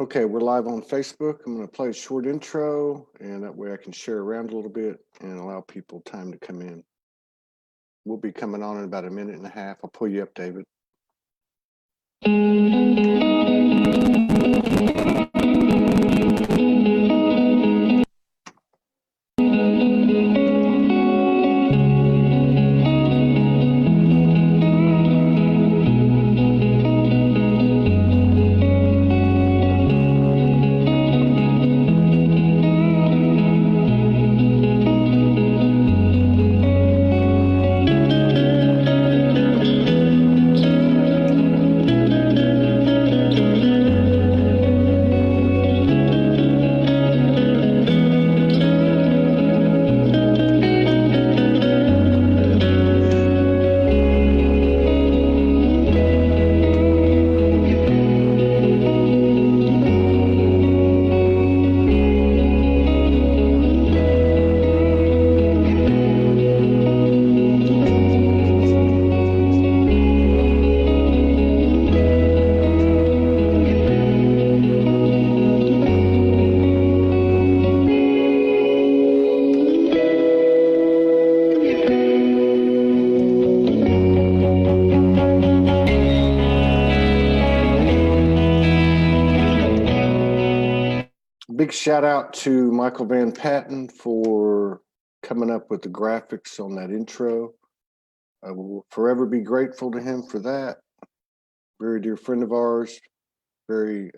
Okay, we're live on Facebook. I'm going to play a short intro, and that way I can share around a little bit and allow people time to come in. We'll be coming on in about a minute and a half. I'll pull you up, David. Big shout out to Michael Van Patten for coming up with the graphics on that intro. I will forever be grateful to him for that. Very dear friend of ours, very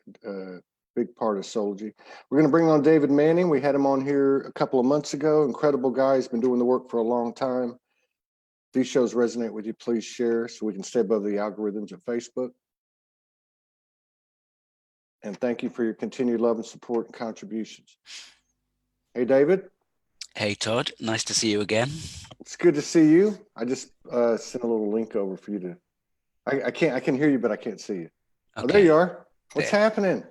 big part of Soulogy. We're going to bring on David Manning. We had him on here a couple of months ago. Incredible guy. He's been doing the work for a long time. If these shows resonate with you, please share so we can stay above the algorithms of Facebook. And thank you for your continued love and support and contributions. Hey, David. Hey, Todd. Nice to see you again. It's good to see you. I just sent a little link over for you to. I can hear you, but I can't see you. Okay. Oh, there you are. What's happening?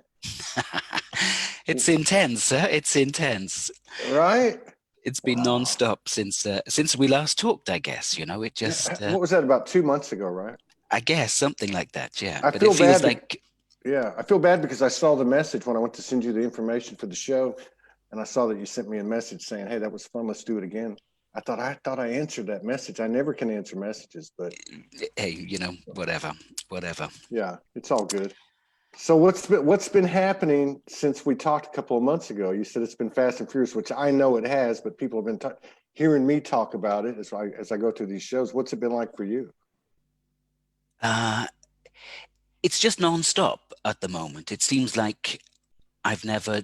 It's intense, sir. It's intense. Right? It's been nonstop since we last talked, I guess. You know, it just. What was that, about 2 months ago, right? I guess something like that, yeah. But it feels like. Yeah, I feel bad because I saw the message when I went to send you the information for the show, and I saw that you sent me a message saying, "Hey, that was fun. Let's do it again." I thought I answered that message. I never can answer messages, but hey, you know, whatever. Yeah, it's all good. So what's been happening since we talked a couple of months ago? You said it's been fast and furious, which I know it has, but people have been hearing me talk about it as I go through these shows. What's it been like for you? It's just nonstop at the moment. It seems like I've never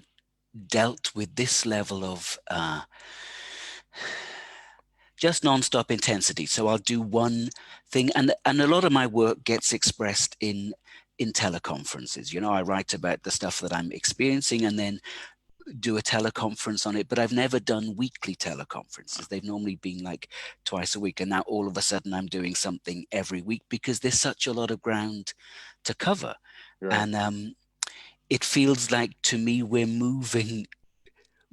dealt with this level of just nonstop intensity. So I'll do one thing, and a lot of my work gets expressed in teleconferences. You know, I write about the stuff that I'm experiencing and then do a teleconference on it, but I've never done weekly teleconferences. They've normally been like twice a week, and now all of a sudden I'm doing something every week because there's such a lot of ground to cover. Right. And it feels like to me we're moving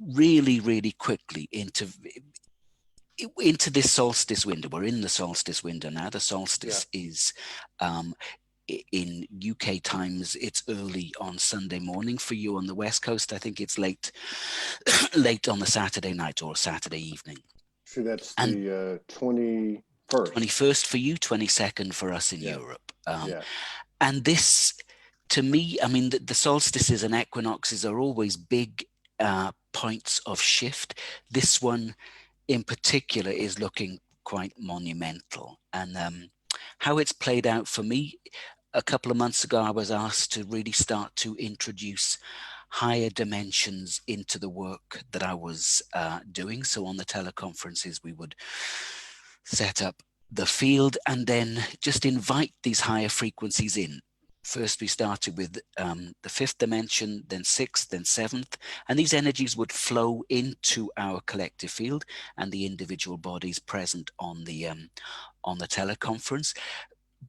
really, really quickly into this solstice window. We're in the solstice window now. The solstice is in UK times, it's early on Sunday morning. For you on the West Coast, I think it's late on the Saturday night or Saturday evening. So that's the 21st. 21st for you, 22nd for us in Europe. And this, to me, I mean, the solstices and equinoxes are always big points of shift. This one in particular is looking quite monumental. And how it's played out for me, a couple of months ago, I was asked to really start to introduce higher dimensions into the work that I was doing. So on the teleconferences, we would set up the field and then just invite these higher frequencies in. First, we started with the fifth dimension, then sixth, then seventh, and these energies would flow into our collective field and the individual bodies present on the teleconference,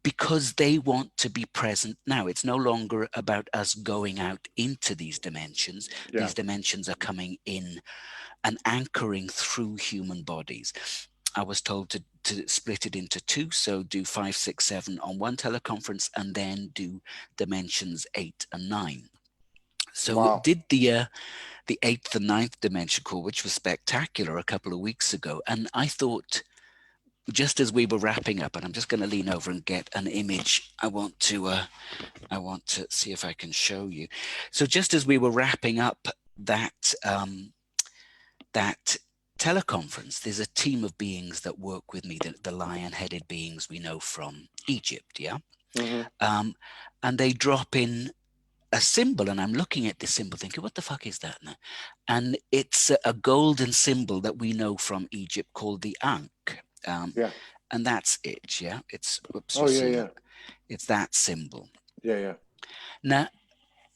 because they want to be present now. It's no longer about us going out into these dimensions. Yeah. These dimensions are coming in and anchoring through human bodies. I was told to split it into two, so do 5, 6, 7 on one teleconference and then do dimensions 8 and 9. So Wow. did the 8th and 9th dimension call, which was spectacular, a couple of weeks ago. And I thought, just as we were wrapping up, and I'm just going to lean over and get an image. I want to see if I can show you. So just as we were wrapping up that that teleconference, there's a team of beings that work with me, the lion-headed beings we know from Egypt, yeah. Mm-hmm. And they drop in a symbol, and I'm looking at this symbol thinking, what the fuck is that now? And it's a golden symbol that we know from Egypt called the Ankh. Yeah. And that's it, yeah. It's, whoops, Oh, you're yeah, seeing yeah. it. It's that symbol. Yeah, yeah. Now,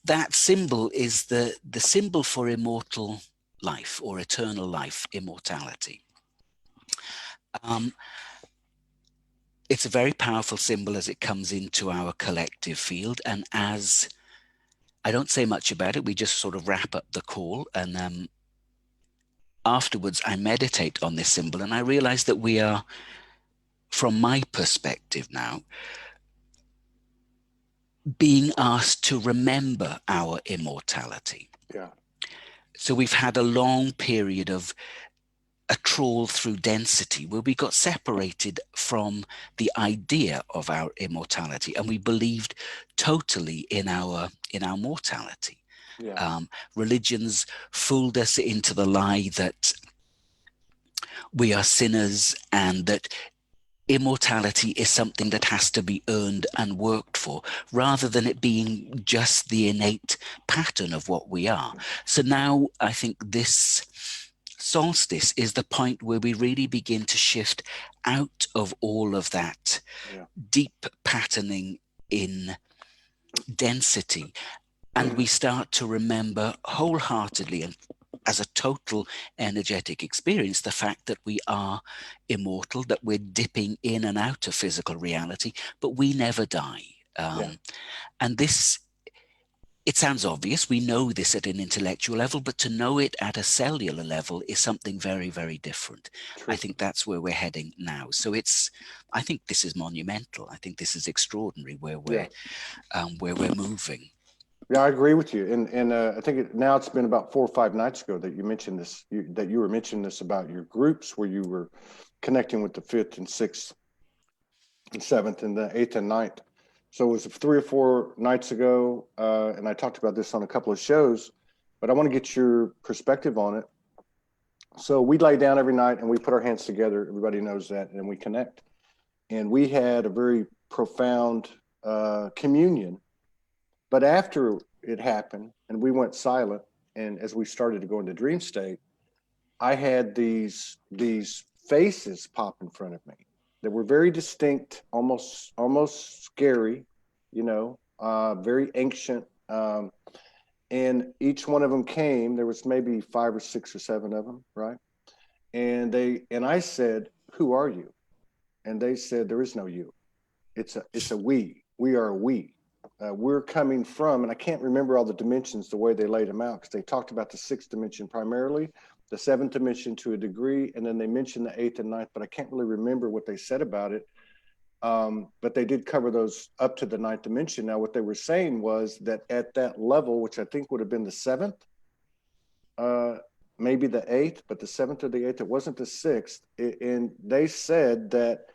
that symbol is the symbol for immortal life or eternal life, immortality. It's a very powerful symbol as it comes into our collective field. And as I don't say much about it, we just sort of wrap up the call, and afterwards I meditate on this symbol, and I realize that we are, from my perspective now, being asked to remember our immortality. Yeah. So we've had a long period of a trawl through density where we got separated from the idea of our immortality, and we believed totally in our mortality. Yeah. Religions fooled us into the lie that we are sinners and that immortality is something that has to be earned and worked for, rather than it being just the innate pattern of what we are. So now I think this solstice is the point where we really begin to shift out of all of that deep patterning in density, and we start to remember wholeheartedly and as a total energetic experience the fact that we are immortal, that we're dipping in and out of physical reality, but we never die. And this, it sounds obvious, we know this at an intellectual level, but to know it at a cellular level is something very, very different. True. I think that's where we're heading now. So I think this is monumental. I think this is extraordinary where we're moving. Yeah, I agree with you. And I think now it's been about 4 or 5 nights ago that you mentioned this, that you were mentioning this about your groups where you were connecting with the 5th and 6th and 7th and the 8th and 9th. So it was 3 or 4 nights ago, and I talked about this on a couple of shows, but I want to get your perspective on it. So we lay down every night and we put our hands together. Everybody knows that, and we connect. And we had a very profound communion. But after it happened and we went silent, and as we started to go into dream state, I had these faces pop in front of me that were very distinct, almost scary, very ancient. And each one of them came. There was maybe 5 or 6 or 7 of them, right? And I said, "Who are you?" And they said, "There is no you. It's a we. We are a we. We're coming from," and I can't remember all the dimensions the way they laid them out, because they talked about the 6th dimension primarily, the 7th dimension to a degree, and then they mentioned the 8th and 9th, but I can't really remember what they said about it. But they did cover those up to the 9th dimension. Now, what they were saying was that at that level, which I think would have been the 7th, maybe the 8th, but the 7th or the 8th, it wasn't the 6th. And they said that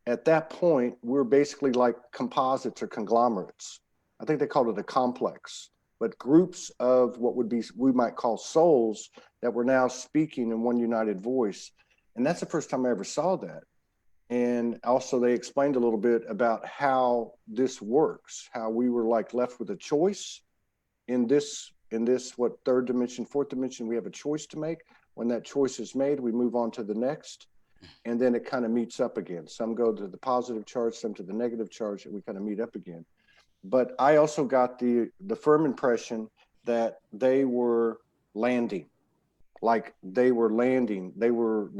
at that point, we're basically like composites or conglomerates. I think they called it a complex, but groups of what we might call souls that were now speaking in one united voice. And that's the first time I ever saw that. And also they explained a little bit about how this works, how we were like left with a choice in this, what, 3rd dimension, 4th dimension, we have a choice to make. When that choice is made, we move on to the next. And then it kind of meets up again. Some go to the positive charge, some to the negative charge, and we kind of meet up again. But I also got the firm impression that they were landing, like they were landing. They were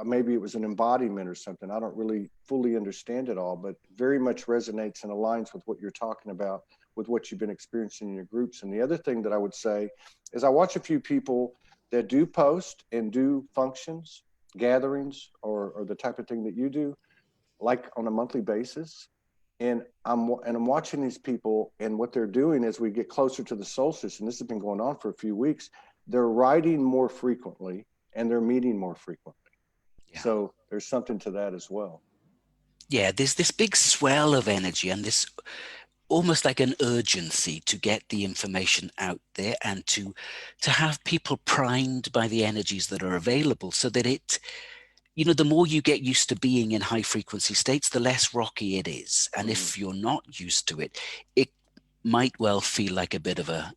maybe it was an embodiment or something. I don't really fully understand it all, but very much resonates and aligns with what you're talking about, with what you've been experiencing in your groups. And the other thing that I would say is I watch a few people that do post and do functions, gatherings, or the type of thing that you do, like on a monthly basis. And I'm watching these people, and what they're doing as we get closer to the solstice, and this has been going on for a few weeks, they're writing more frequently and they're meeting more frequently. Yeah. So there's something to that as well. Yeah, there's this big swell of energy and this almost like an urgency to get the information out there and to have people primed by the energies that are available, so that it, you know, the more you get used to being in high frequency states, the less rocky it is. And if you're not used to it, it might well feel like a bit of a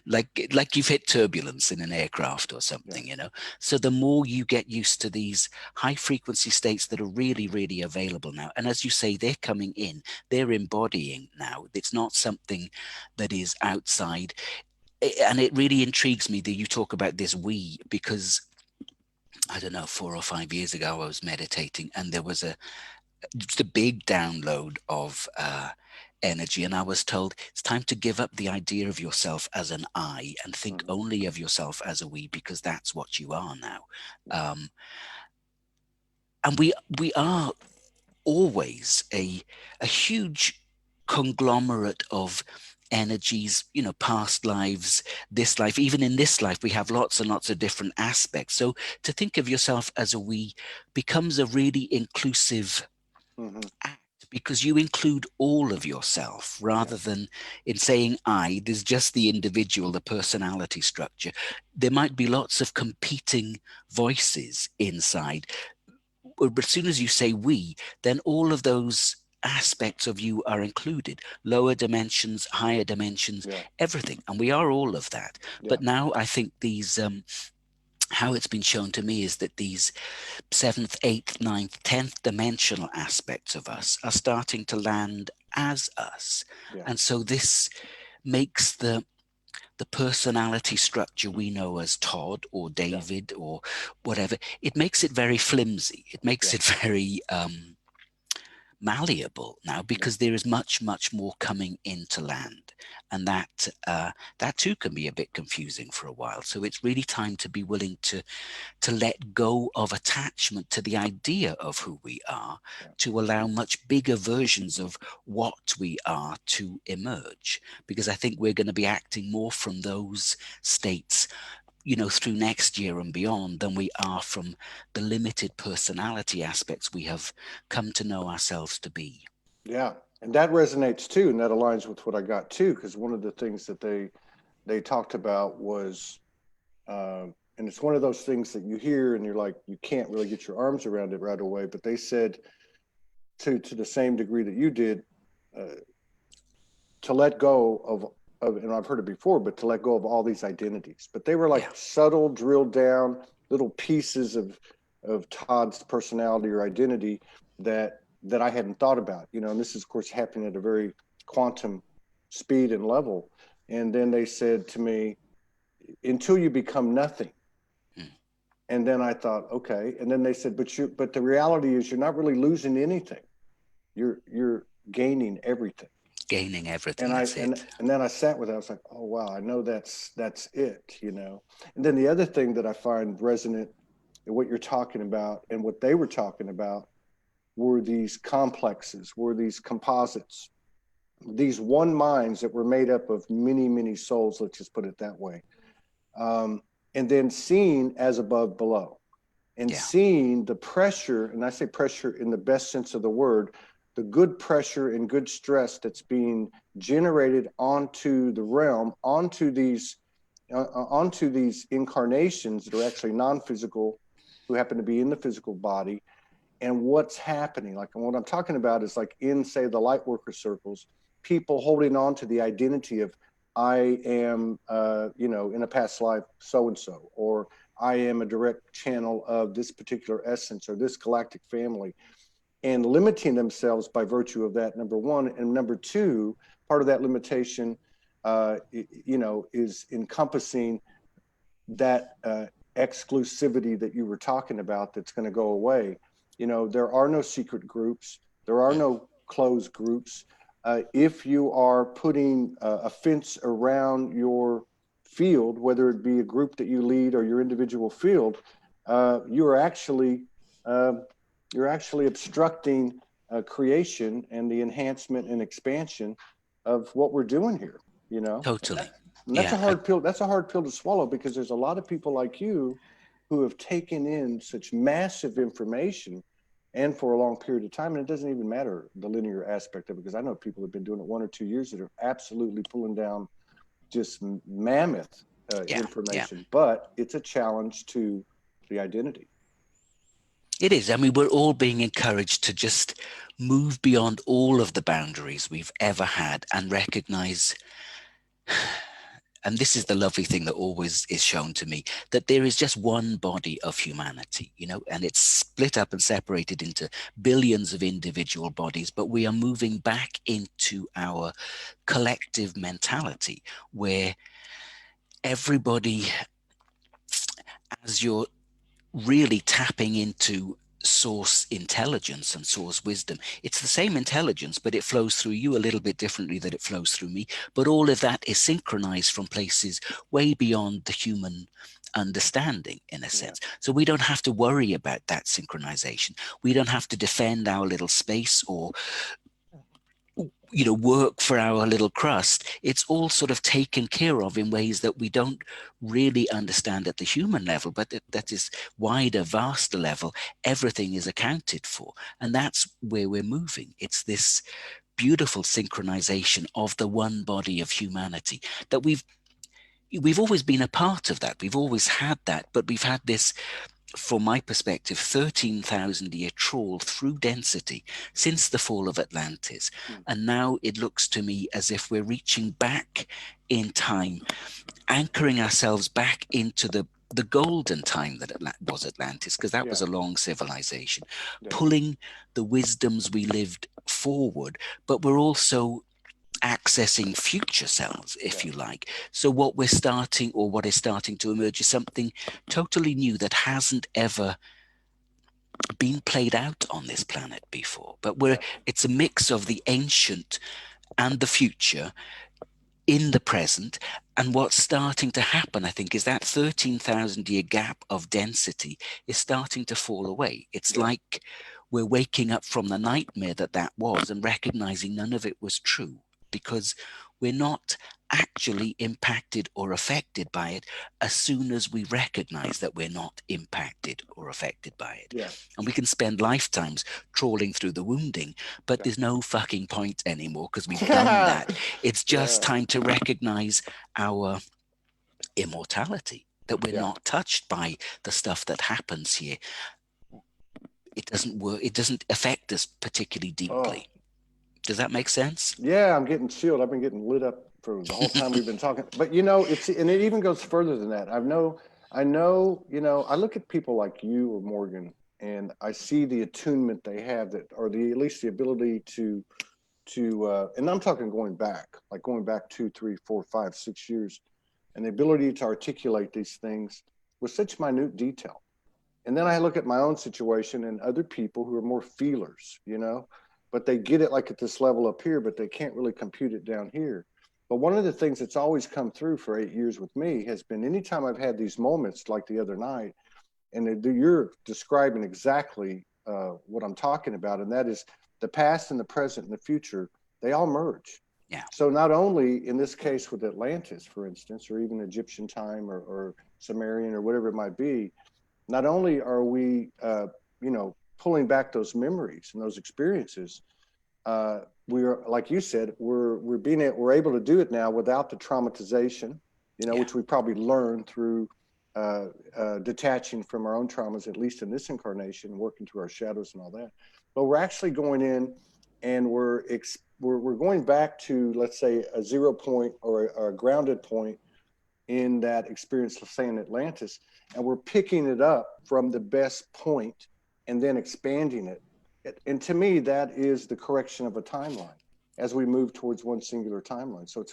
like you've hit turbulence in an aircraft or something, you know. So the more you get used to these high frequency states that are really, really available now, and as you say, they're coming in, they're embodying now. It's not something that is outside. And it really intrigues me that you talk about this we, because I don't know, 4 or 5 years ago I was meditating, and there was just a big download of energy, and I was told it's time to give up the idea of yourself as an I and think only of yourself as a we, because that's what you are now. And we are always a huge conglomerate of energies, you know, past lives, this life. Even in this life we have lots and lots of different aspects. So to think of yourself as a we becomes a really inclusive act, because you include all of yourself, rather than in saying I, there's just the individual, the personality structure. There might be lots of competing voices inside, but as soon as you say we, then all of those aspects of you are included, lower dimensions, higher dimensions, everything. And we are all of that. But now I think these how it's been shown to me is that these 7th, 8th, 9th, 10th dimensional aspects of us are starting to land as us. And so this makes the personality structure we know as Todd or David or whatever, it makes it very flimsy. It makes it very malleable now, because there is much, much more coming into land. And that too can be a bit confusing for a while. So it's really time to be willing to let go of attachment to the idea of who we are, to allow much bigger versions of what we are to emerge. Because I think we're going to be acting more from those states, you know, through next year and beyond, than we are from the limited personality aspects we have come to know ourselves to be. Yeah. And that resonates too. And that aligns with what I got too. Because one of the things that they talked about was, and it's one of those things that you hear and you're like, you can't really get your arms around it right away. But they said to the same degree that you did, to let go of, and I've heard it before, but to let go of all these identities. But they were like subtle, drilled down little pieces of Todd's personality or identity that I hadn't thought about, you know. And this is of course happening at a very quantum speed and level. And then they said to me, until you become nothing. And then I thought, okay. And then they said, but the reality is you're not really losing anything. You're gaining everything. Gaining everything. And and then I sat with it. I was like, oh wow, I know that's it, you know. And then the other thing that I find resonant in what you're talking about and what they were talking about were these complexes, were these composites, these one minds that were made up of many, many souls, let's just put it that way. And then seen as above, below, and seeing the pressure, and I say pressure in the best sense of the word, the good pressure and good stress that's being generated onto the realm, onto these incarnations that are actually non-physical, who happen to be in the physical body. And what's happening, like, and what I'm talking about is like in, say, the light worker circles, people holding on to the identity of, I am, you know, in a past life, so-and-so, or I am a direct channel of this particular essence or this galactic family, and limiting themselves by virtue of that, number one. And number two, part of that limitation, you know, is encompassing that exclusivity that you were talking about that's going to go away. You know, there are no secret groups. There are no closed groups. If you are putting a fence around your field, whether it be a group that you lead or your individual field, you're actually obstructing creation and the enhancement and expansion of what we're doing here, you know. Totally. And that's Yeah. a hard pill. That's a hard pill to swallow, because there's a lot of people like you who have taken in such massive information and for a long period of time. And it doesn't even matter the linear aspect of it, because I know people have been doing it 1 or 2 years that are absolutely pulling down just mammoth information. But it's a challenge to the identity. It is. I mean, we're all being encouraged to just move beyond all of the boundaries we've ever had and recognize, and this is the lovely thing that always is shown to me, that there is just one body of humanity, you know, and it's split up and separated into billions of individual bodies, but we are moving back into our collective mentality where everybody, as you're really tapping into source intelligence and source wisdom, it's the same intelligence, but it flows through you a little bit differently than it flows through me. But all of that is synchronized from places way beyond the human understanding, in a sense. So we don't have to worry about that synchronization. We don't have to defend our little space or, you know, work for our little crust. It's all sort of taken care of in ways that we don't really understand at the human level, but that is wider, vaster level. Everything is accounted for. And that's where we're moving. It's this beautiful synchronization of the one body of humanity that we've always been a part of. That we've always had that, but we've had this, from my perspective, 13,000 year trawl through density since the fall of Atlantis. And now it looks to me as if we're reaching back in time, anchoring ourselves back into the golden time that was Atlantis, because that was a long civilization, pulling the wisdoms we lived forward, but we're also accessing future selves, if you like. So what we're starting, or what is starting to emerge, is something totally new that hasn't ever been played out on this planet before. But it's a mix of the ancient and the future in the present. And what's starting to happen, I think, is that 13,000 year gap of density is starting to fall away. It's like we're waking up from the nightmare that was and recognizing none of it was true, because we're not actually impacted or affected by it as soon as we recognize that we're not impacted or affected by it. And we can spend lifetimes trawling through the wounding, but there's no fucking point anymore, because we've done that. It's just time to recognize our immortality, that we're not touched by the stuff that happens here. It doesn't work. It doesn't affect us particularly deeply. Does that make sense? Yeah, I'm getting chilled. I've been getting lit up for the whole time we've been talking. But you know, and it even goes further than that. I know, you know, I look at people like you or Morgan, and I see the attunement they have, that, or at least the ability to and I'm talking going back 2, 3, 4, 5, 6 years, and the ability to articulate these things with such minute detail. And then I look at my own situation and other people who are more feelers, you know, but they get it like at this level up here, but they can't really compute it down here. But one of the things that's always come through for 8 years with me has been, anytime I've had these moments like the other night, and you're describing exactly what I'm talking about, and that is the past and the present and the future, they all merge. So not only in this case with Atlantis, for instance, or even Egyptian time or Sumerian or whatever it might be, not only are we, you know, pulling back those memories and those experiences, we are, like you said, we're able to do it now without the traumatization, you know, which we probably learned through detaching from our own traumas, at least in this incarnation, working through our shadows and all that. But we're actually going in, and we're going back to, let's say, a 0 point or a grounded point in that experience, let's say in Atlantis, and we're picking it up from the best point and then expanding it. And to me, that is the correction of a timeline as we move towards one singular timeline. So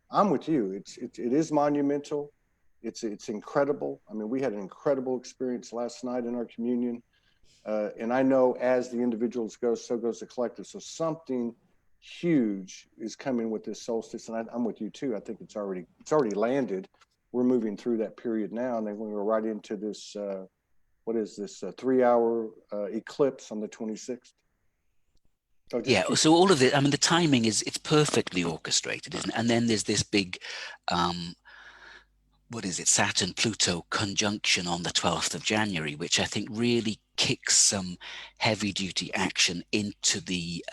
I'm with you. It is monumental. It's incredible. I mean, we had an incredible experience last night in our communion. And I know as the individuals go, so goes the collective. So something huge is coming with this solstice. And I'm with you too. I think it's already landed. We're moving through that period now. And then we were right into this, what is this, 3-hour eclipse on the 26th. Oh, just Yeah, keep. so all of it, I mean, the timing it's perfectly orchestrated, isn't it? And then there's this big, what is it, Saturn Pluto conjunction on the 12th of January, which I think really kicks some heavy duty action into the,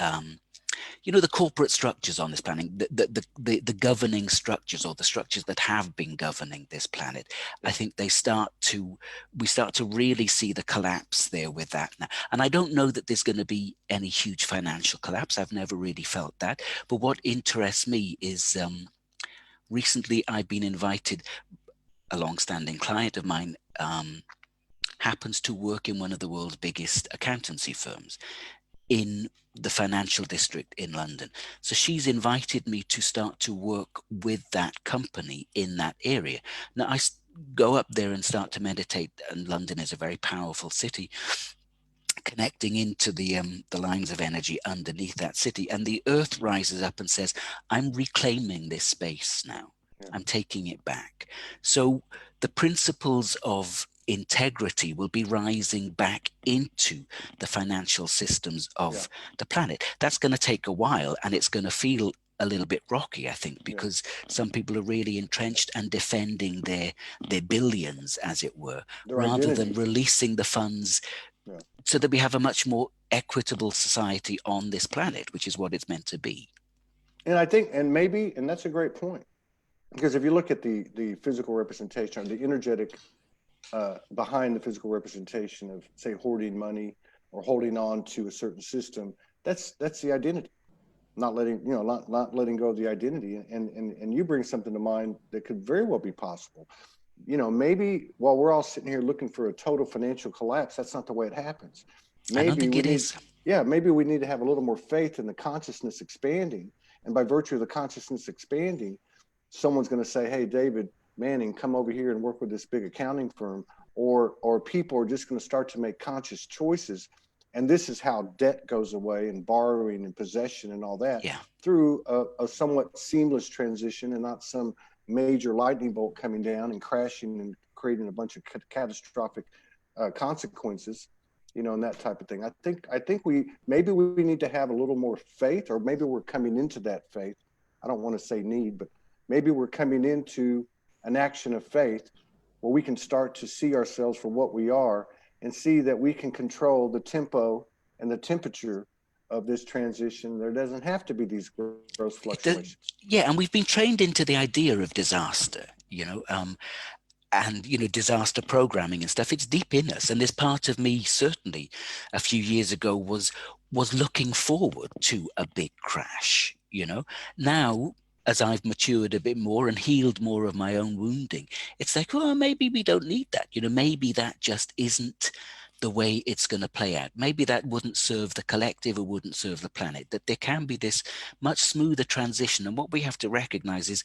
the corporate structures on this planet, the governing structures, or the structures that have been governing this planet. I think we start to really see the collapse there with that now. And I don't know that there's going to be any huge financial collapse. I've never really felt that. But what interests me is, recently I've been invited, a long-standing client of mine, happens to work in one of the world's biggest accountancy firms in the financial district in London. So she's invited me to start to work with that company in that area. Now go up there and start to meditate, and London is a very powerful city, connecting into the lines of energy underneath that city, and the earth rises up and says, I'm reclaiming this space now. I'm taking it back. So the principles of integrity will be rising back into the financial systems of the planet. That's going to take a while, and it's going to feel a little bit rocky, I think, because some people are really entrenched and defending their billions, as it were, rather than releasing the funds so that we have a much more equitable society on this planet, which is what it's meant to be. And I think, and that's a great point, because if you look at the physical representation, or the energetic behind the physical representation of, say, hoarding money or holding on to a certain system, that's the identity. Not letting not letting go of the identity. And you bring something to mind that could very well be possible. Maybe while we're all sitting here looking for a total financial collapse, that's not the way it happens. I don't think we it need, is. maybe we need to have a little more faith in the consciousness expanding. And by virtue of the consciousness expanding, someone's going to say, hey, David Manning, come over here and work with this big accounting firm, or people are just going to start to make conscious choices. And this is how debt goes away, and borrowing and possession and all that, through a somewhat seamless transition, and not some major lightning bolt coming down and crashing and creating a bunch of catastrophic consequences, and that type of thing. I think we need to have a little more faith, or maybe we're coming into that faith. I don't want to say need, but maybe we're coming into an action of faith where we can start to see ourselves for what we are, and see that we can control the tempo and the temperature of this transition. There doesn't have to be these gross fluctuations. And we've been trained into the idea of disaster, and disaster programming and stuff. It's deep in us, and this part of me, certainly a few years ago, was looking forward to a big crash. Now, as I've matured a bit more and healed more of my own wounding, it's like, oh, maybe we don't need that. Maybe that just isn't the way it's going to play out. Maybe that wouldn't serve the collective, or wouldn't serve the planet. That there can be this much smoother transition. And what we have to recognize is,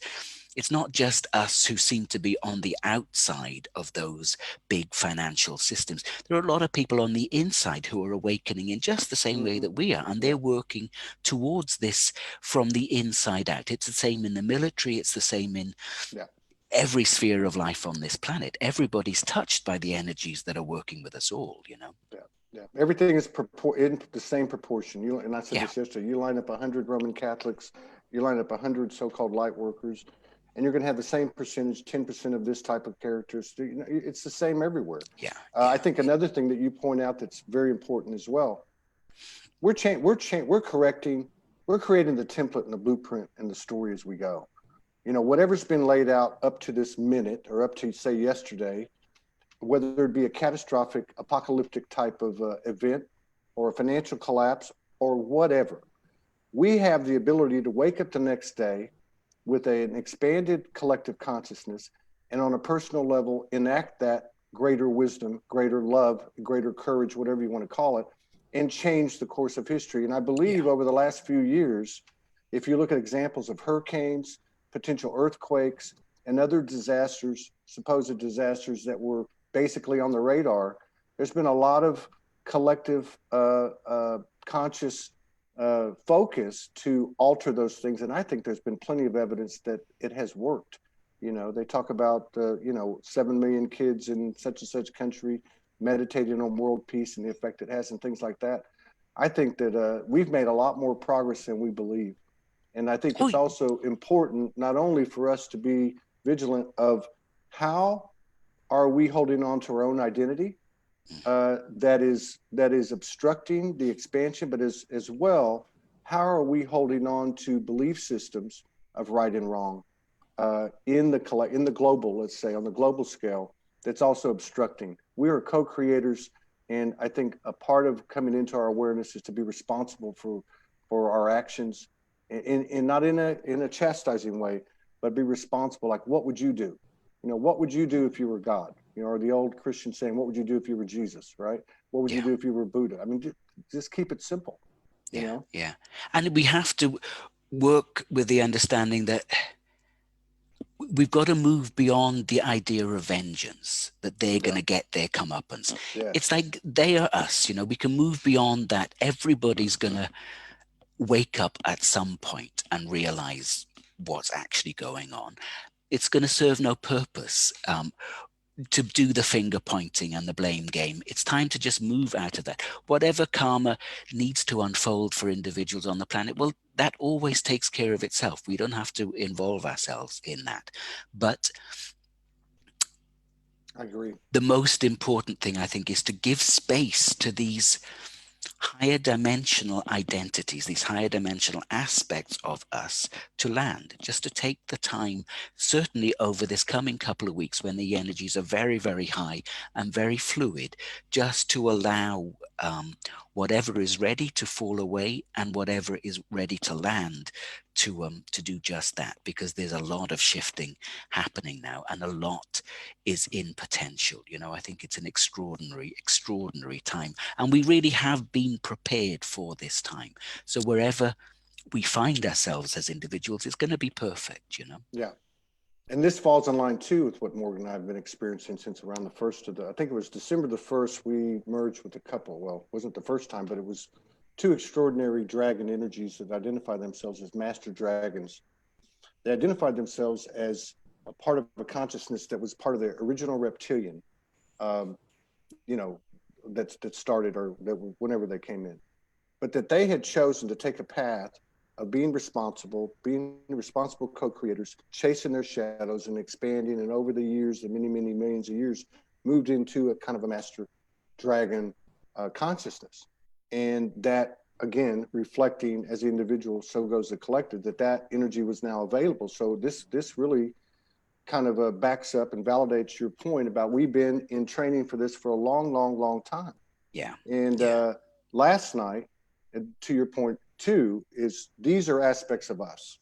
it's not just us who seem to be on the outside of those big financial systems. There are a lot of people on the inside who are awakening in just the same way that we are, and they're working towards this from the inside out. It's the same in the military. It's the same in every sphere of life on this planet. Everybody's touched by the energies that are working with us all, Everything is in the same proportion. And I said this yesterday, you line up 100 Roman Catholics, you line up 100 so-called light workers, and you're going to have the same percentage, 10% of this type of characters. It's the same everywhere. I think another thing that you point out that's very important as well, we're creating the template and the blueprint and the story as we go. Whatever's been laid out up to this minute, or up to, say, yesterday, whether it be a catastrophic, apocalyptic type of event, or a financial collapse, or whatever, we have the ability to wake up the next day with an expanded collective consciousness, and on a personal level, enact that greater wisdom, greater love, greater courage, whatever you want to call it, and change the course of history. And I believe over the last few years, if you look at examples of hurricanes, potential earthquakes, and other disasters, supposed disasters that were basically on the radar, there's been a lot of collective conscious focus to alter those things. And I think there's been plenty of evidence that it has worked. They talk about, 7 million kids in such and such country meditating on world peace and the effect it has and things like that. I think that we've made a lot more progress than we believe. And I think Oh, it's also important not only for us to be vigilant of how are we holding on to our own identity that is obstructing the expansion, but as well, how are we holding on to belief systems of right and wrong in the global, let's say on the global scale, that's also obstructing. We are co-creators, and I think a part of coming into our awareness is to be responsible for our actions, in not in a chastising way, but be responsible. Like, what would you do? You know, what would you do if you were God? You know, or the old Christian saying, what would you do if you were Jesus, right? What would you yeah, do if you were Buddha? I mean, just keep it simple, you yeah, know? yeah. And we have to work with the understanding that we've got to move beyond the idea of vengeance, that they're going Yeah. to get their comeuppance. It's Yes. like they are us, we can move beyond that. Everybody's going to wake up at some point and realize what's actually going on. It's going to serve no purpose to do the finger pointing and the blame game. It's time to just move out of that. Whatever karma needs to unfold for individuals on the planet, well, that always takes care of itself. We don't have to involve ourselves in that. But I agree. the most important thing, I think, is to give space to these higher dimensional identities, these higher dimensional aspects of us to land, just to take the time, certainly over this coming couple of weeks when the energies are very, very high and very fluid, just to allow whatever is ready to fall away and whatever is ready to land to do just that, because there's a lot of shifting happening now and a lot is in potential. I think it's an extraordinary time, and we really have been prepared for this time. So wherever we find ourselves as individuals, it's going to be perfect. Yeah. And this falls in line too with what Morgan and I have been experiencing since around I think it was December the 1st, we merged with a couple. Well, it wasn't the first time, but it was two extraordinary dragon energies that identify themselves as master dragons. They identified themselves as a part of a consciousness that was part of the original reptilian, um, you know, that started or that whenever they came in, but that they had chosen to take a path of being responsible co-creators, chasing their shadows and expanding, and over the years, the many millions of years, moved into a kind of a master dragon consciousness. And that, again, reflecting as the individual, so goes the collective, that energy was now available. So this really kind of backs up and validates your point about we've been in training for this for a long time. Yeah. And Yeah. last night, and to your point too, is these are aspects of us.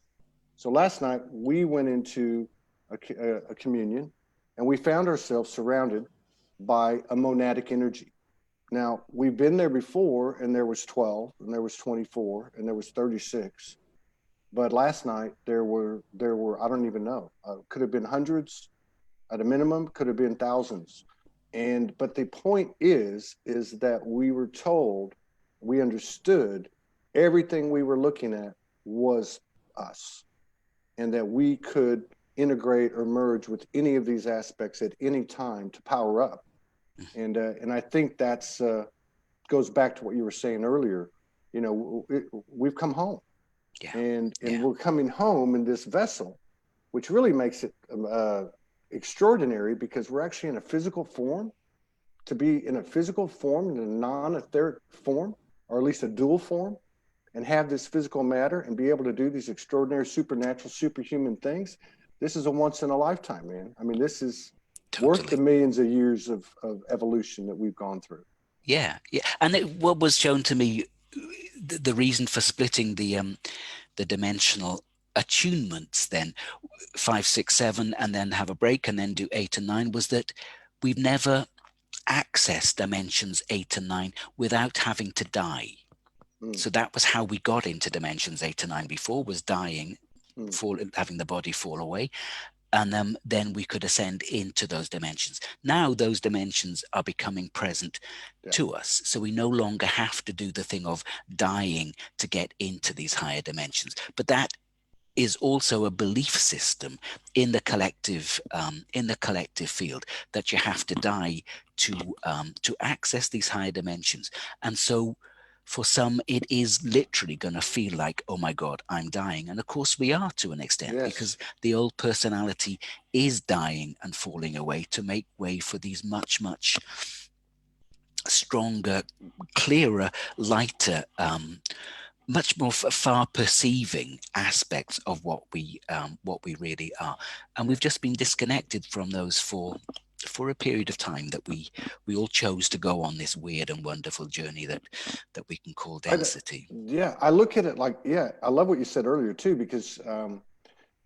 So last night we went into a communion, and we found ourselves surrounded by a monadic energy. Now, we've been there before, and there was 12, and there was 24, and there was 36. But last night there were I don't even know, could have been hundreds at a minimum, could have been thousands. And but the point is that we were told, we understood everything we were looking at was us, and that we could integrate or merge with any of these aspects at any time to power up. And I think that's goes back to what you were saying earlier. We've come home, Yeah. and Yeah. we're coming home in this vessel, which really makes it extraordinary, because we're actually in a physical form. To be in a physical form, in a non-etheric form, or at least a dual form, and have this physical matter and be able to do these extraordinary, supernatural, superhuman things. This is a once in a lifetime, man. I mean, this is worth the Totally. millions of years of evolution that we've gone through. Yeah. Yeah. And what was shown to me, the reason for splitting the dimensional attunements, then 5, 6, 7, and then have a break and then do 8 and 9, was that we've never accessed dimensions 8 and 9 without having to die. So that was how we got into dimensions 8 and 9 before, was dying, having the body fall away. And then we could ascend into those dimensions. Now those dimensions are becoming present to us. So we no longer have to do the thing of dying to get into these higher dimensions. But that is also a belief system in the collective field, that you have to die to access these higher dimensions. And so For some, it is literally going to feel like, oh my God, I'm dying. And of course we are, to an extent, because the old personality is dying and falling away to make way for these much, much stronger, clearer, lighter, much more far perceiving aspects of what we really are. And we've just been disconnected from those for a period of time, that we all chose to go on this weird and wonderful journey that we can call density. I look at it like, I love what you said earlier too, because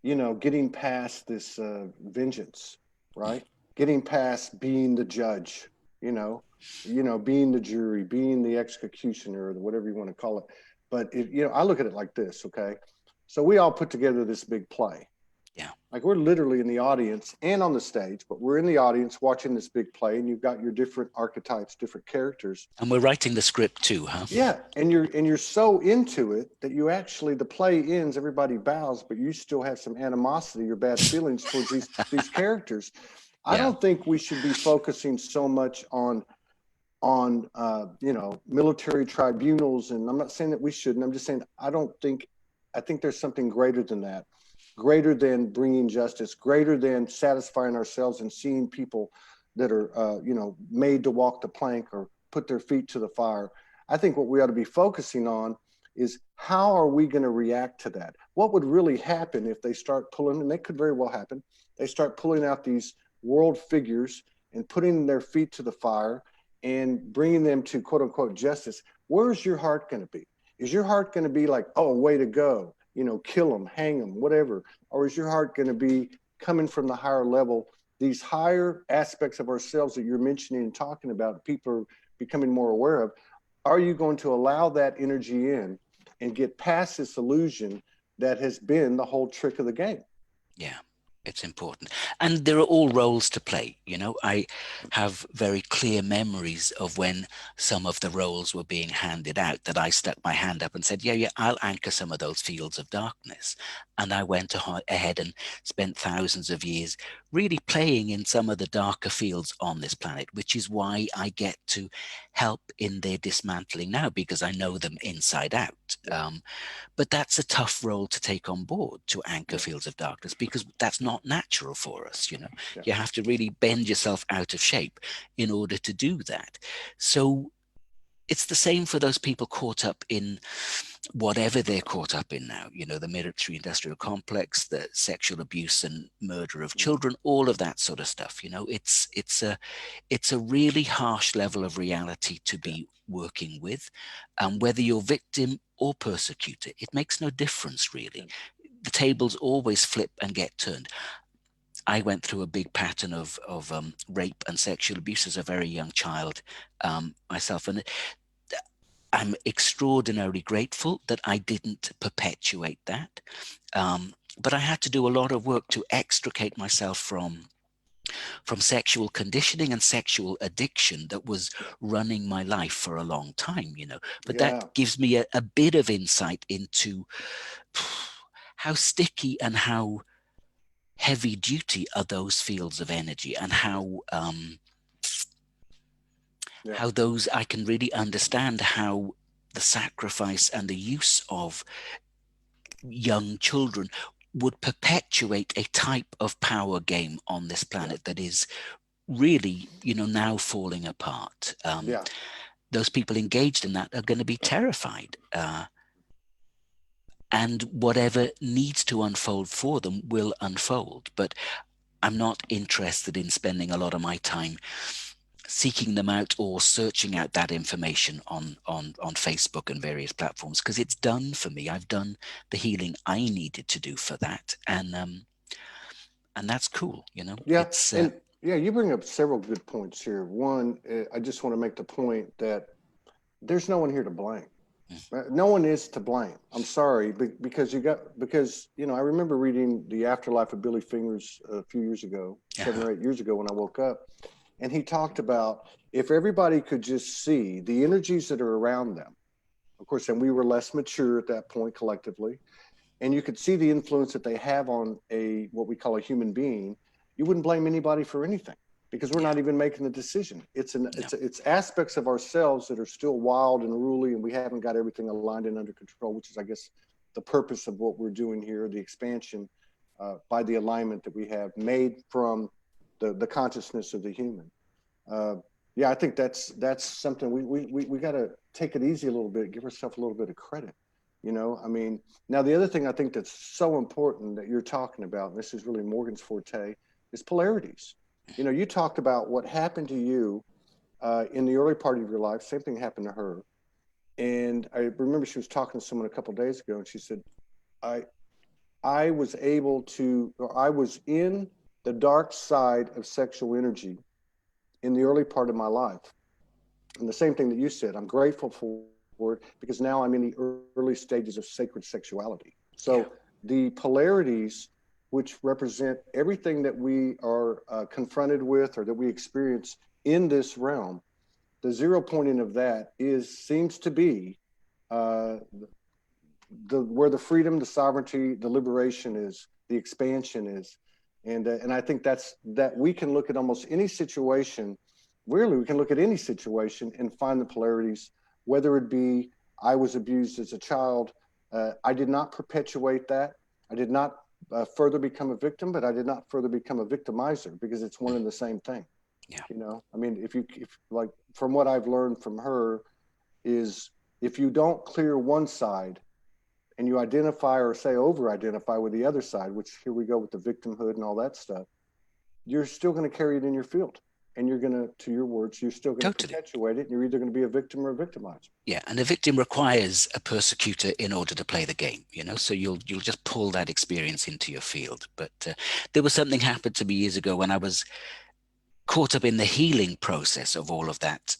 getting past this vengeance, right? Getting past being the judge, being the jury, being the executioner, or whatever you want to call it. But I look at it like this, okay? So we all put together this big play. Yeah. Like, we're literally in the audience and on the stage, but we're in the audience watching this big play, and you've got your different archetypes, different characters. And we're writing the script too, huh? Yeah. And you're so into it that you actually, the play ends, everybody bows, but you still have some animosity or bad feelings towards these characters. I don't think we should be focusing so much on military tribunals. And I'm not saying that we shouldn't. I'm just saying, I think there's something greater than that, greater than bringing justice, greater than satisfying ourselves and seeing people that are, made to walk the plank or put their feet to the fire. I think what we ought to be focusing on is, how are we going to react to that? What would really happen if they start pulling, and they could very well happen, they start pulling out these world figures and putting their feet to the fire and bringing them to quote unquote justice? Where's your heart going to be? Is your heart going to be like, oh, way to go, kill them, hang them, whatever? Or is your heart going to be coming from the higher level, these higher aspects of ourselves that you're mentioning and talking about, people are becoming more aware of? Are you going to allow that energy in and get past this illusion that has been the whole trick of the game? Yeah. It's important. And there are all roles to play. I have very clear memories of when some of the roles were being handed out, that I stuck my hand up and said, I'll anchor some of those fields of darkness. And I went ahead and spent thousands of years really playing in some of the darker fields on this planet, which is why I get to help in their dismantling now, because I know them inside out. But that's a tough role to take on board, to anchor fields of darkness, because that's not natural for us. You have to really bend yourself out of shape in order to do that. So it's the same for those people caught up in whatever they're caught up in now, the military industrial complex, the sexual abuse and murder of children, all of that sort of stuff. It's a really harsh level of reality to be working with. Whether you're victim or persecutor, it makes no difference, really. The tables always flip and get turned. I went through a big pattern of rape and sexual abuse as a very young child myself. And I'm extraordinarily grateful that I didn't perpetuate that. But I had to do a lot of work to extricate myself from sexual conditioning and sexual addiction that was running my life for a long time, But that gives me a bit of insight into how sticky and how heavy duty are those fields of energy, and how those, I can really understand how the sacrifice and the use of young children would perpetuate a type of power game on this planet that is really, now falling apart. Those people engaged in that are going to be terrified. And whatever needs to unfold for them will unfold. But I'm not interested in spending a lot of my time seeking them out or searching out that information on Facebook and various platforms, because it's done for me. I've done the healing I needed to do for that, and that's cool, You bring up several good points here. One, I just want to make the point that there's no one here to blame. No one is to blame. I'm sorry, because I remember reading The Afterlife of Billy Fingers a few years ago, 7 or 8 years ago, when I woke up, and he talked about, if everybody could just see the energies that are around them, of course, and we were less mature at that point collectively, and you could see the influence that they have on what we call a human being, you wouldn't blame anybody for anything. because we're not even making the decision. It's aspects of ourselves that are still wild and unruly, and we haven't got everything aligned and under control, which is, I guess, the purpose of what we're doing here, the expansion by the alignment that we have made from the consciousness of the human. I think that's something we got to take it easy a little bit, give ourselves a little bit of credit. I mean, now the other thing I think that's so important that you're talking about, and this is really Morgan's forte, is polarities. You talked about what happened to you in the early part of your life. Same thing happened to her. And I remember she was talking to someone a couple of days ago, and she said, I was in the dark side of sexual energy in the early part of my life. And the same thing that you said, I'm grateful for it because now I'm in the early stages of sacred sexuality. So the polarities, which represent everything that we are confronted with or that we experience in this realm, the zero pointing of that seems to be where the freedom, the sovereignty, the liberation is, the expansion is. And I think that we can look at almost any situation. Really, we can look at any situation and find the polarities, whether it be I was abused as a child. I did not perpetuate that. I did not further become a victim, but I did not further become a victimizer, because it's one and the same thing. I mean, if like from what I've learned from her is, if you don't clear one side and you identify or say over-identify with the other side, which here we go with the victimhood and all that stuff, you're still going to carry it in your field. And you're going to your words, you're still going to perpetuate it. And you're either going to be a victim or a victimizer. Yeah, and a victim requires a persecutor in order to play the game, so you'll just pull that experience into your field. But there was something happened to me years ago when I was caught up in the healing process of all of that,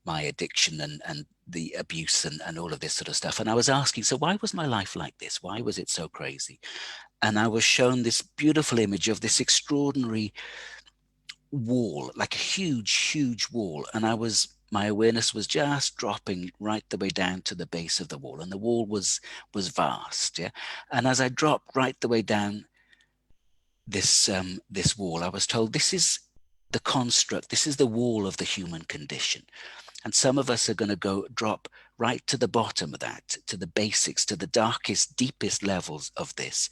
my addiction and the abuse and all of this sort of stuff. And I was asking, so why was my life like this? Why was it so crazy? And I was shown this beautiful image of this extraordinary wall, like a huge wall. And my awareness was just dropping right the way down to the base of the wall. And the wall was vast. Yeah. And as I dropped right the way down this wall, I was told, this is the construct, this is the wall of the human condition. And some of us are going to drop right to the bottom of that, to the basics, to the darkest, deepest levels of this,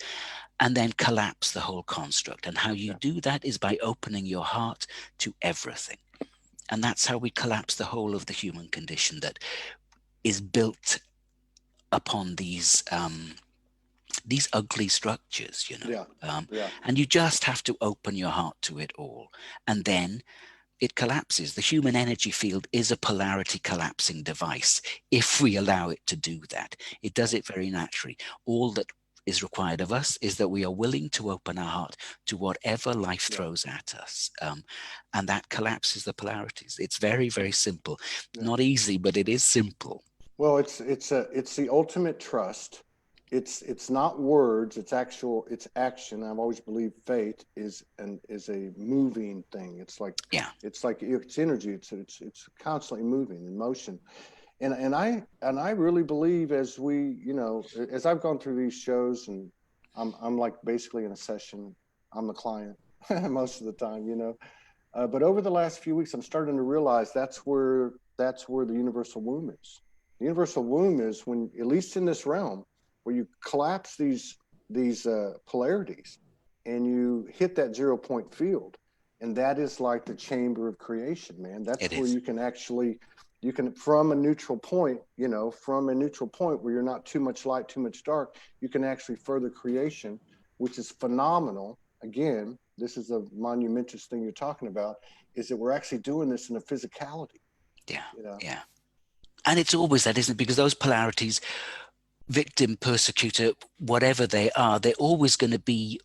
and then collapse the whole construct. And how you do that is by opening your heart to everything. And that's how we collapse the whole of the human condition that is built upon these ugly structures, and you just have to open your heart to it all. And then it collapses. The human energy field is a polarity collapsing device if we allow it to do that. It does it very naturally. All that is required of us is that we are willing to open our heart to whatever life throws at us. And that collapses the polarities. It's very, very simple. Not easy, but it is simple. Well, it's the ultimate trust. It's not words, it's action. I've always believed faith is a moving thing. It's energy. It's constantly moving in motion. And I really believe as I've gone through these shows, and I'm like basically in a session, I'm the client most of the time, but over the last few weeks, I'm starting to realize that's where the universal womb is. The universal womb is when, at least in this realm, where you collapse these polarities and you hit that 0 point field. And that is like the chamber of creation, man. That's where you can, from a neutral point, where you're not too much light, too much dark, you can actually further creation, which is phenomenal. Again, this is a monumentous thing you're talking about, is that we're actually doing this in a physicality. Yeah. And it's always that, isn't it? Because those polarities, victim, persecutor, whatever they are, they're always going to be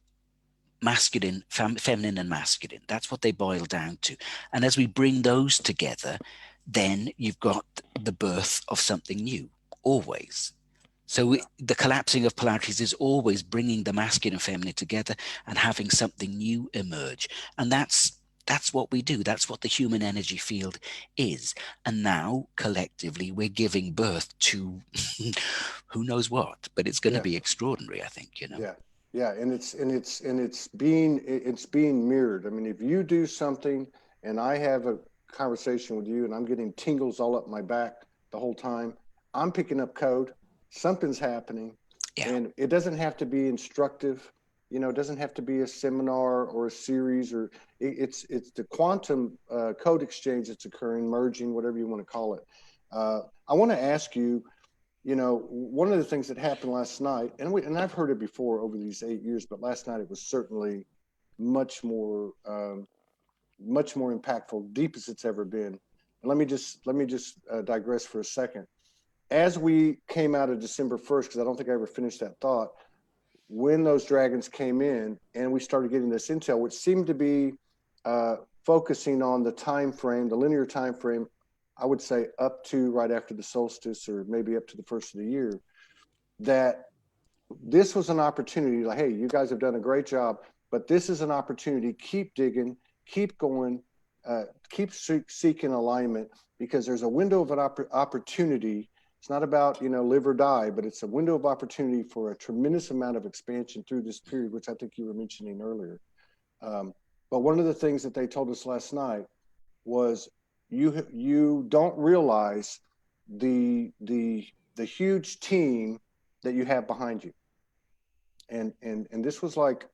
masculine, feminine and masculine. That's what they boil down to. And as we bring those together, then you've got the birth of something new, always. So the collapsing of polarities is always bringing the masculine and feminine together and having something new emerge. And that's what we do. That's what the human energy field is. And now, collectively, we're giving birth to who knows what. But it's going to be extraordinary, I think, Yeah. Yeah, and it's being mirrored. I mean, if you do something and I have a conversation with you and I'm getting tingles all up my back the whole time, I'm picking up code, something's happening, Yeah. and it doesn't have to be instructive. It doesn't have to be a seminar or a series, or it's the quantum code exchange that's occurring, merging, whatever you want to call it. I want to ask you, one of the things that happened last night, and I've heard it before over these 8 years, but last night it was certainly much more, much more impactful, deep as it's ever been. And let me just digress for a second. As we came out of December 1st, because I don't think I ever finished that thought, when those dragons came in and we started getting this intel, which seemed to be focusing on the time frame, the linear time frame, I would say up to right after the solstice or maybe up to the first of the year, that this was an opportunity. Like, hey, you guys have done a great job, but this is an opportunity. Keep digging, keep going, keep seeking alignment, because there's a window of an opportunity. It's not about live or die, but it's a window of opportunity for a tremendous amount of expansion through this period, which I think you were mentioning earlier. But one of the things that they told us last night was you don't realize the huge team that you have behind you, and this was like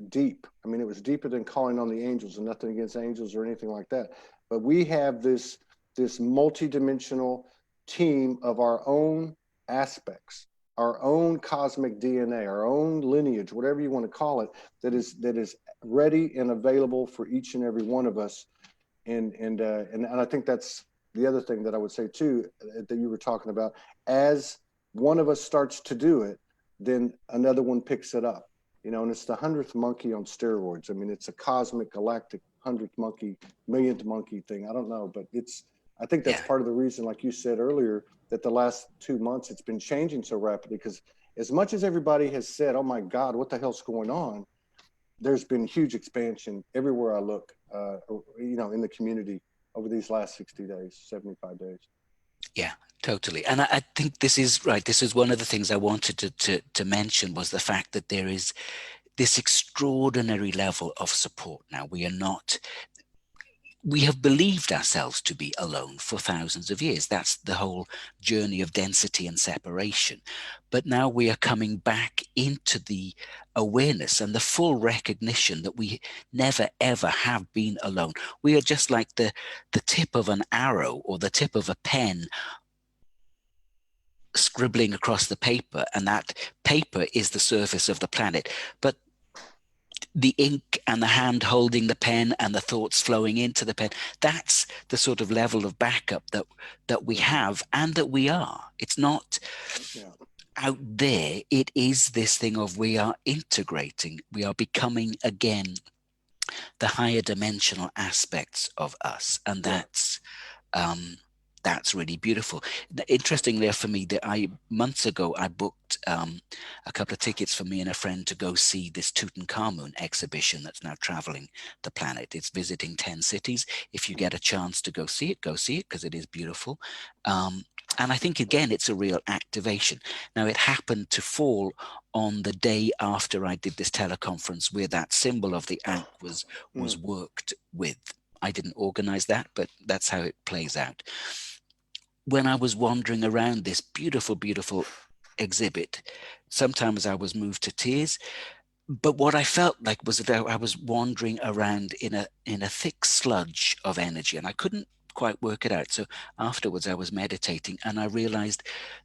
deep. I mean, it was deeper than calling on the angels, and nothing against angels or anything like that. But we have this multidimensional team of our own aspects, our own cosmic DNA, our own lineage, whatever you want to call it, that is ready and available for each and every one of us. And I think that's the other thing that I would say too, that you were talking about. As one of us starts to do it, then another one picks it up. And it's the 100th monkey on steroids. I mean, it's a cosmic, galactic 100th monkey, millionth monkey thing. I don't know, but I think that's Yeah. part of the reason, like you said earlier, that the last 2 months it's been changing so rapidly. Because as much as everybody has said, "Oh my God, what the hell's going on?" there's been huge expansion everywhere I look, in the community over these last 60 days, 75 days. Yeah, totally. And I think this is right. This is one of the things I wanted to mention, was the fact that there is this extraordinary level of support now. We have believed ourselves to be alone for thousands of years. That's the whole journey of density and separation. But now we are coming back into the awareness and the full recognition that we never, ever have been alone. We are just like the tip of an arrow or the tip of a pen scribbling across the paper, and that paper is the surface of the planet. But the ink and the hand holding the pen and the thoughts flowing into the pen, that's the sort of level of backup that we have and that we are. It's not out there. It is this thing of we are integrating, we are becoming again the higher dimensional aspects of us, and that's really beautiful. Interestingly for me, that months ago I booked a couple of tickets for me and a friend to go see this Tutankhamun exhibition that's now traveling the planet. It's visiting 10 cities. If you get a chance to go see it, because it is beautiful. And I think, again, it's a real activation. Now, it happened to fall on the day after I did this teleconference where that symbol of the ankh was worked with. I didn't organize that, but that's how it plays out. When I was wandering around this beautiful, beautiful exhibit, sometimes I was moved to tears. But what I felt like was that I was wandering around in a thick sludge of energy, and I couldn't quite work it out. So afterwards I was meditating, and I realized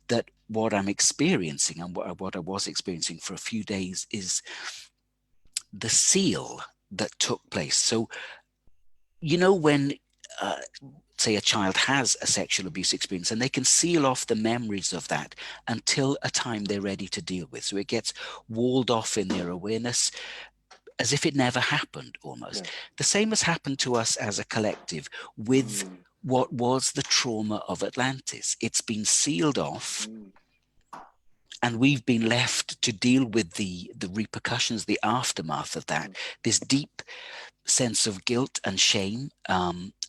that what I'm experiencing, and what I was experiencing for a few days, is the seal that took place. So when say a child has a sexual abuse experience, and they can seal off the memories of that until a time they're ready to deal with. So it gets walled off in their awareness as if it never happened, almost. Yeah. The same has happened to us as a collective with what was the trauma of Atlantis. It's been sealed off, and we've been left to deal with the repercussions, the aftermath of that, this deep sense of guilt and shame,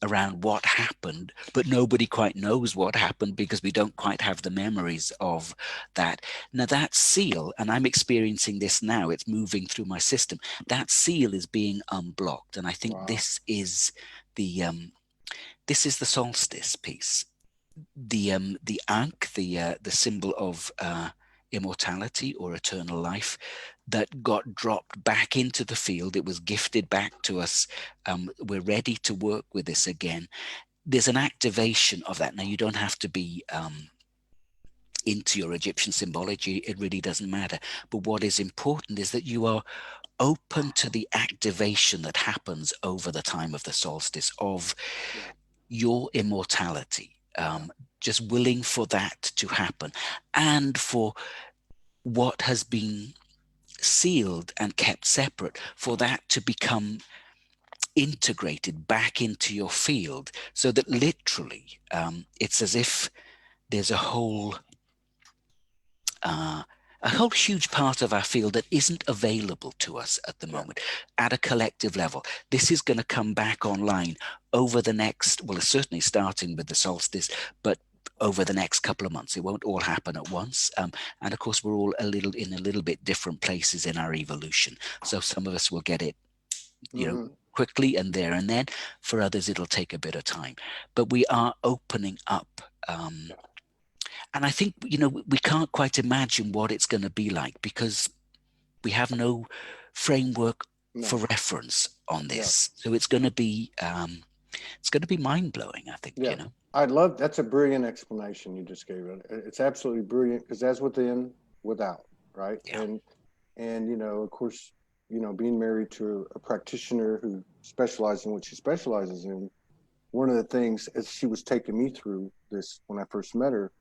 around what happened, but nobody quite knows what happened because we don't quite have the memories of that. Now that seal, and I'm experiencing this now, it's moving through my system, that seal is being unblocked. And I think this is the solstice piece. The Ankh, the symbol of immortality or eternal life, that got dropped back into the field. It was gifted back to us. We're ready to work with this again. There's an activation of that. Now, you don't have to be into your Egyptian symbology. It really doesn't matter. But what is important is that you are open to the activation that happens over the time of the solstice of your immortality. Just willing for that to happen, and for what has been sealed and kept separate, for that to become integrated back into your field, so that literally it's as if there's a whole huge part of our field that isn't available to us at the moment at a collective level. This is going to come back online over the next, well, it's certainly starting with the solstice, but over the next couple of months. It won't all happen at once. And of course, we're all in a little bit different places in our evolution. So some of us will get it, quickly and there and then. For others, it'll take a bit of time. But we are opening up. And I think, we can't quite imagine what it's going to be like, because we have no framework for reference on this. So it's going to be mind-blowing, I think. That's a brilliant explanation you just gave it. It's absolutely brilliant, because that's within, without, right? And of course, being married to a practitioner who specializes in what she specializes in, one of the things, as she was taking me through this when I first met her,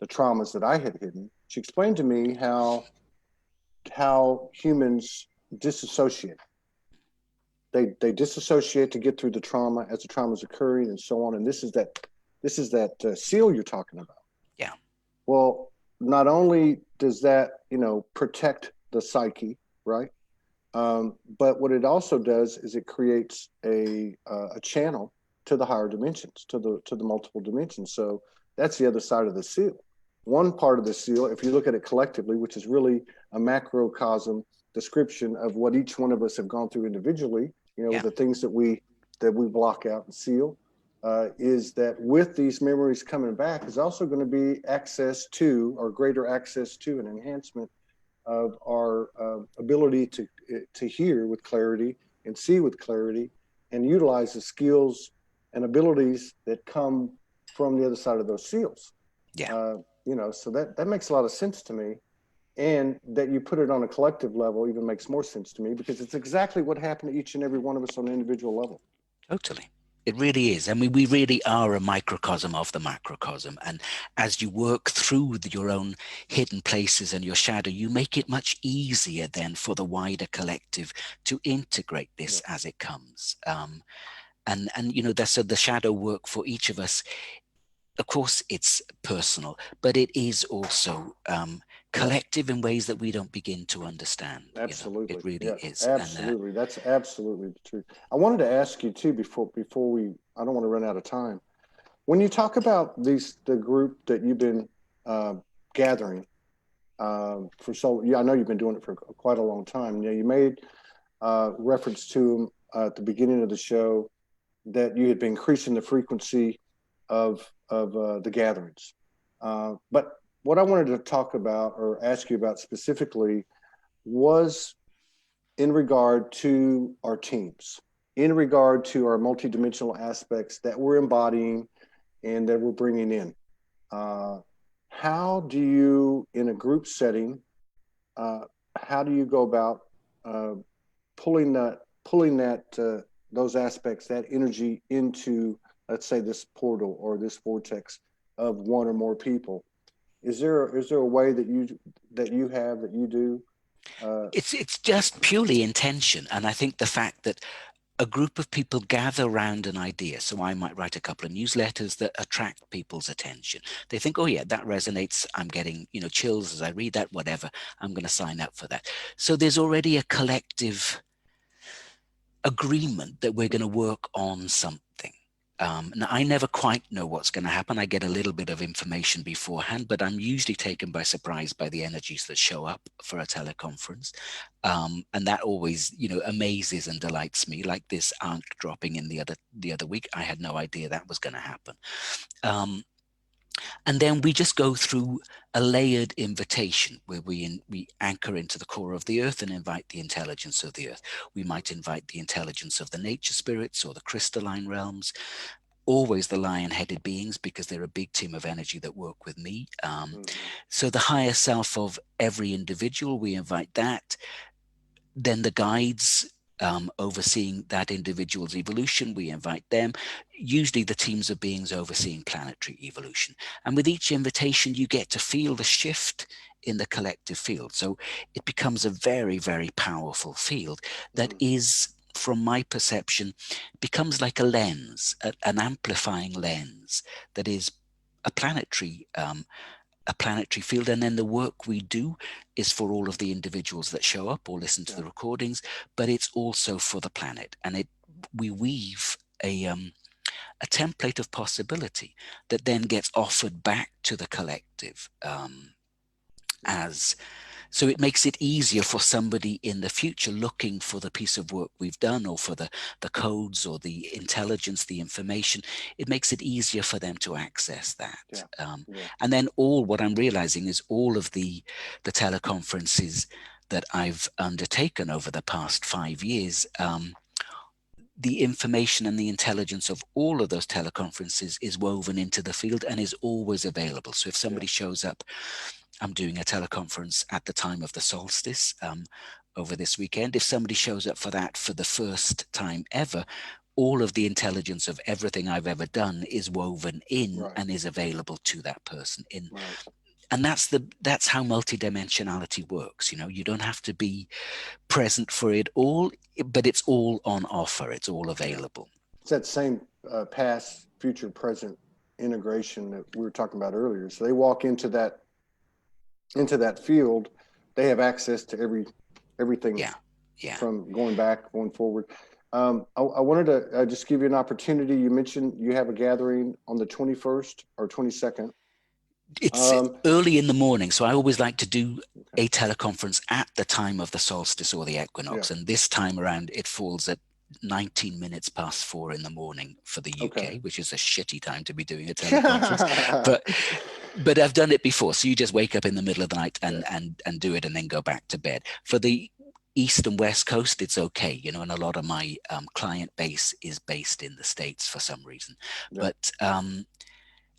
the traumas that I had hidden, she explained to me how humans disassociate. They disassociate to get through the trauma as the trauma is occurring, and so on. And this is that seal you're talking about. Yeah. Well, not only does that protect the psyche, right? But what it also does is it creates a channel to the higher dimensions, to the multiple dimensions. So that's the other side of the seal. One part of the seal, if you look at it collectively, which is really a macrocosm description of what each one of us have gone through individually, the things that we block out and seal, is that with these memories coming back is also going to be access to, or greater access to, an enhancement of our ability to hear with clarity and see with clarity, and utilize the skills and abilities that come from the other side of those seals. So that makes a lot of sense to me. And that you put it on a collective level even makes more sense to me, because it's exactly what happened to each and every one of us on an individual level. Totally. It really is. I mean, we really are a microcosm of the macrocosm. And as you work through your own hidden places and your shadow, you make it much easier then for the wider collective to integrate this as it comes. And that's the shadow work for each of us. Of course, it's personal, but it is also collective in ways that we don't begin to understand. Absolutely. It really is. Absolutely. That's absolutely true. I wanted to ask you too, before we, I don't want to run out of time. When you talk about the group that you've been gathering I know you've been doing it for quite a long time. You made reference to at the beginning of the show that you had been increasing the frequency of the gatherings. But what I wanted to talk about or ask you about specifically was in regard to our teams, in regard to our multidimensional aspects that we're embodying and that we're bringing in. How do you, in a group setting, how do you go about pulling those aspects, that energy into, let's say, this portal or this vortex of one or more people? Is there a way that you do? It's just purely intention. And I think the fact that a group of people gather around an idea. So I might write a couple of newsletters that attract people's attention. They think, oh yeah, that resonates. I'm getting, chills as I read that, whatever. I'm going to sign up for that. So there's already a collective agreement that we're going to work on something. Now, I never quite know what's going to happen. I get a little bit of information beforehand, but I'm usually taken by surprise by the energies that show up for a teleconference. And that always, amazes and delights me. Like this ankh dropping in the other week, I had no idea that was going to happen. And then we just go through a layered invitation where we anchor into the core of the earth and invite the intelligence of the earth. We might invite the intelligence of the nature spirits or the crystalline realms, always the lion-headed beings, because they're a big team of energy that work with me. So the higher self of every individual, we invite that. Then the guides, overseeing that individual's evolution, we invite them. Usually the teams of beings overseeing planetary evolution. And with each invitation, you get to feel the shift in the collective field. So it becomes a very, very powerful field that is, from my perception, becomes like a lens, an amplifying lens that is a planetary field. And then the work we do is for all of the individuals that show up or listen to the recordings, but it's also for the planet. And we weave a template of possibility that then gets offered back to the collective so it makes it easier for somebody in the future looking for the piece of work we've done, or for the codes or the intelligence, the information. It makes it easier for them to access that. And then what I'm realizing is all of the teleconferences that I've undertaken over the past 5 years, the information and the intelligence of all of those teleconferences is woven into the field and is always available. So if somebody shows up, I'm doing a teleconference at the time of the solstice over this weekend. If somebody shows up for that for the first time ever, all of the intelligence of everything I've ever done is woven in and is available to that person. And that's how multidimensionality works. You don't have to be present for it all, but it's all on offer. It's all available. It's that same past, future, present integration that we were talking about earlier. So they walk into that field, they have access to everything from going back, going forward. I wanted to just give you an opportunity. You mentioned you have a gathering on the 21st or 22nd. It's early in the morning, so I always like to do a teleconference at the time of the solstice or the equinox. And this time around, it falls at 19 minutes past 4 in the morning for the UK, which is a shitty time to be doing a teleconference. But I've done it before. So you just wake up in the middle of the night and do it and then go back to bed. For the East and West Coast, it's okay, and a lot of my client base is based in the States for some reason. But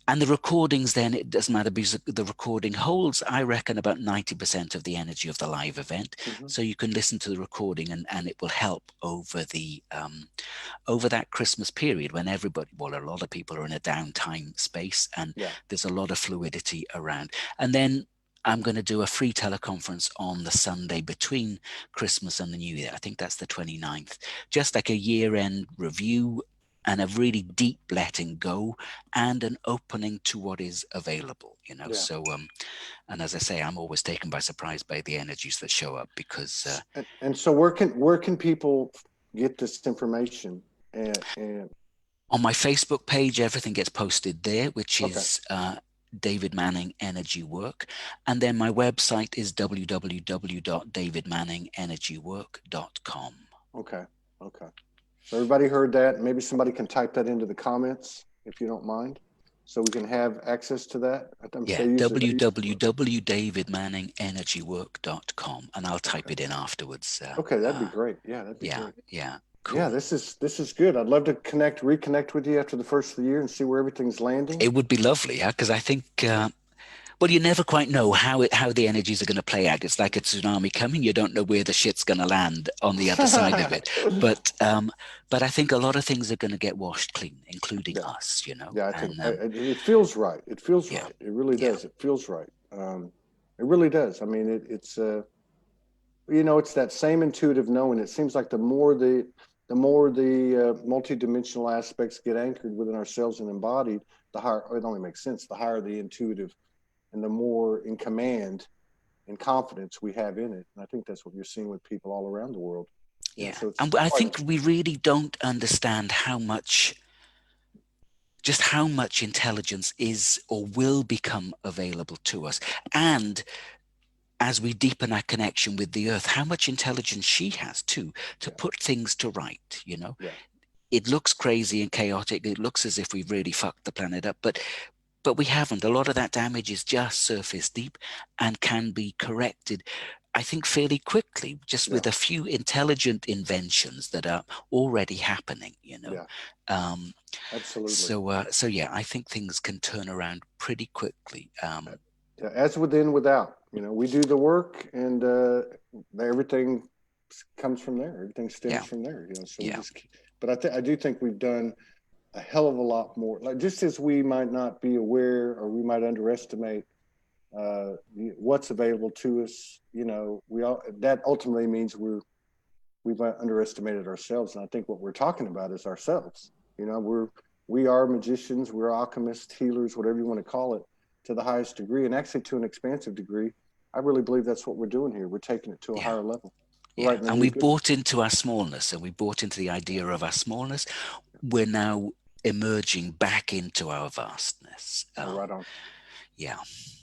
and the recordings, then it doesn't matter, because the recording holds, I reckon, about 90% of the energy of the live event. So you can listen to the recording and it will help over that Christmas period when a lot of people are in a downtime space and there's a lot of fluidity around. And then I'm going to do a free teleconference on the Sunday between Christmas and the New Year. I think that's the 29th, just like a year-end review and a really deep letting go and an opening to what is available, So, and as I say, I'm always taken by surprise by the energies that show up, because. And so where can people get this information? And on my Facebook page, everything gets posted there, which is David Manning Energy Work. And then my website is www.davidmanningenergywork.com. Okay. So everybody heard that. Maybe somebody can type that into the comments if you don't mind, so we can have access to that. www.davidmanningenergywork.com, and I'll type it in afterwards. That'd be great. Yeah, that'd be great. Yeah. Cool. Yeah, this is good. I'd love to reconnect with you after the first of the year and see where everything's landing. It would be lovely, because I think. Well, you never quite know how the energies are going to play out. It's like a tsunami coming. You don't know where the shit's going to land on the other side of it. But I think a lot of things are going to get washed clean, including us. Yeah, I think it feels right. It feels right. It really does. It feels right. It really does. I mean, it's it's that same intuitive knowing. It seems like the more the multidimensional aspects get anchored within ourselves and embodied, the higher. It only makes sense. The higher the intuitive, and the more in command and confidence we have in it. And I think that's what you're seeing with people all around the world. Yeah. And I think we really don't understand how much just how much intelligence is or will become available to us. And as we deepen our connection with the earth, how much intelligence she has too, to put things to right, you know. It looks crazy and chaotic. It looks as if we've really fucked the planet up, but we haven't. A lot of that damage is just surface deep and can be corrected, I think, fairly quickly, just with a few intelligent inventions that are already happening, you know. Absolutely. So yeah, I think things can turn around pretty quickly. As within, without, you know, we do the work, and everything comes from there. Everything stems from there, you know. So we just, but I do think we've done a hell of a lot more. Like, just as we might not be aware, or we might underestimate what's available to us, you know, that ultimately means we've underestimated ourselves. And I think what we're talking about is ourselves. You know, we are magicians, we're alchemists, healers, whatever you want to call it, to the highest degree, and actually to an expansive degree. I really believe that's what we're doing here. We're taking it to a higher level. Right, and we bought into our smallness, and we bought into the idea of our smallness. We're now emerging back into our vastness. Right on. Yeah.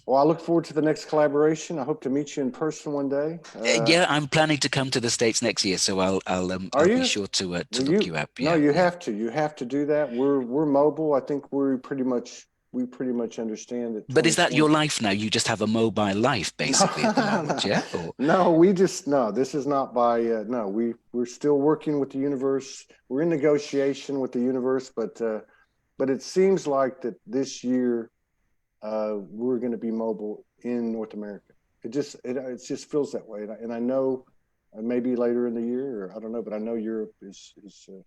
Well, I look forward to the next collaboration. I hope to meet you in person one day. I'm planning to come to the States next year, so I'll be sure to look you up. No, you have to. You have to do that. We're mobile. I think we pretty much understand that. But is that your life now? You just have a mobile life, basically, at the moment, yeah? Or? No, this is not by. No, we're still working with the universe. We're in negotiation with the universe, but it seems like that this year we're going to be mobile in North America. It just feels that way, and I know maybe later in the year, or I don't know, but I know Europe is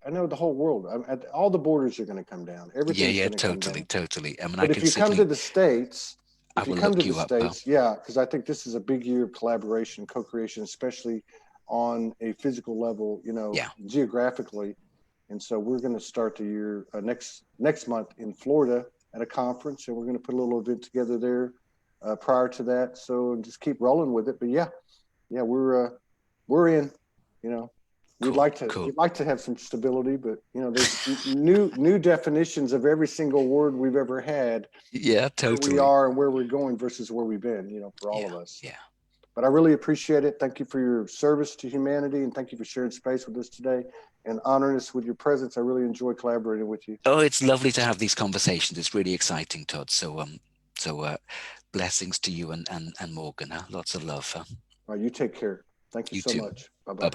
I know the whole world. All the borders are going to come down. Everything's going to come down. Totally. I mean, but if you come to the States, States, because I think this is a big year of collaboration, co-creation, especially on a physical level, you know, geographically. And so we're going to start the year next month in Florida at a conference, and we're going to put a little event together there prior to that. So just keep rolling with it. But yeah, we're in. You know, we'd like to have some stability, but you know, there's new definitions of every single word we've ever had. Yeah, totally. Where we are and where we're going versus where we've been. You know, for all of us. Yeah. But I really appreciate it. Thank you for your service to humanity, and thank you for sharing space with us today and honoring us with your presence. I really enjoy collaborating with you. Oh, it's lovely to have these conversations. It's really exciting, Todd. So blessings to you and Morgan. Huh? Lots of love. Huh? All right, you take care. Thank you so much. Bye-bye.